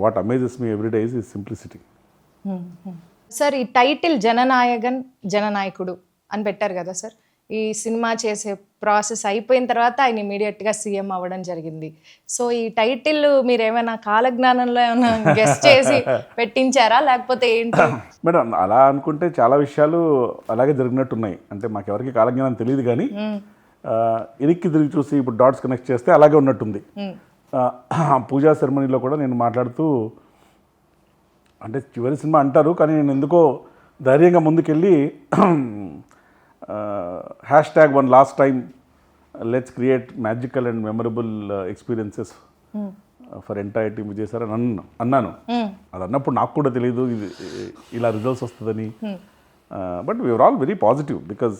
What amazes me every day is simplicity. Sir ఈ title జననాయకుడు అని పెట్టారు కదా సార్, ఈ సినిమా చేసే ప్రాసెస్ అయిపోయిన తర్వాత ఆయన ఇమీడియట్గా సీఎం అవ్వడం జరిగింది. సో ఈ టైటిల్ మీరు ఏమైనా కాలజ్ఞానంలో ఏమైనా గెస్ట్ చేసి పెట్టించారా లేకపోతే ఏంటి? మేడం అలా అనుకుంటే చాలా విషయాలు అలాగే జరిగినట్టున్నాయి. అంటే మాకెవరికి కాలజ్ఞానం తెలియదు కానీ ఇరికి తిరిగి చూసి ఇప్పుడు డాట్స్ కనెక్ట్ చేస్తే అలాగే ఉన్నట్టుంది. పూజా సెరమనీలో కూడా నేను మాట్లాడుతూ, అంటే చివరి సినిమా అంటారు కానీ నేను ఎందుకో ధైర్యంగా ముందుకెళ్ళి #1 last time let's create magical and memorable experiences for entire team చేశారు అని అన్నాను. అది అన్నప్పుడు నాకు కూడా తెలియదు ఇది ఇలా రిజల్ట్స్ వస్తుందని. But we are all very positive because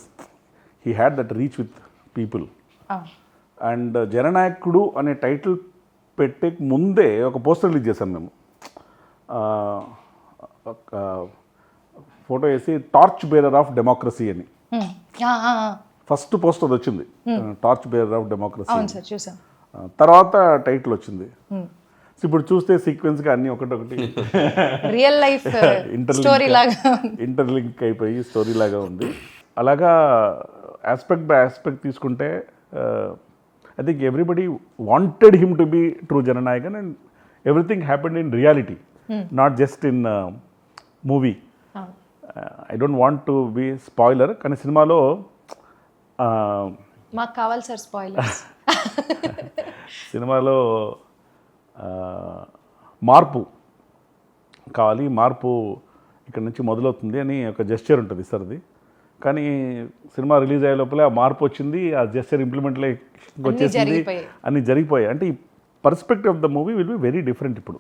he had that reach with people. And జననాయకుడు అనే టైటిల్ పెట్టే ముందే ఒక పోస్టర్ రిలీజ్ చేశాం మేము. ఒక ఫోటో వేసి టార్చ్ బేరర్ ఆఫ్ డెమోక్రసీ అని ఫస్ట్ పోస్టర్ వచ్చింది, టార్చ్ బేరర్ ఆఫ్ డెమోక్రసీ. తర్వాత టైటిల్ వచ్చింది. ఇప్పుడు చూస్తే సీక్వెన్స్గా అన్ని ఒకటొకటి రియల్ లైఫ్ ఇంటర్లింక్ అయిపోయి స్టోరీ లాగా ఉంది. అలాగా ఆస్పెక్ట్ బై ఆస్పెక్ట్ తీసుకుంటే I think everybody wanted him to be true Jananayagan and everything happened in reality, not just in movie. I don't want to be spoiler, కానీ సినిమాలో మాకు కావాలి సార్ స్పాయిలర్స్. సినిమాలో మార్పు కావాలి, మార్పు ఇక్కడ నుంచి మొదలవుతుంది అని ఒక జెస్చర్ ఉంటుంది సర్ది. కానీ సినిమా రిలీజ్ అయ్యే లోపలే ఆ మార్పు వచ్చింది, ఆ జెస్చర్ ఇంప్లిమెంట్లోకి వచ్చేసింది, అన్నీ జరిగిపోయాయి. అంటే ఈ perspective of the movie will be very different ఇప్పుడు.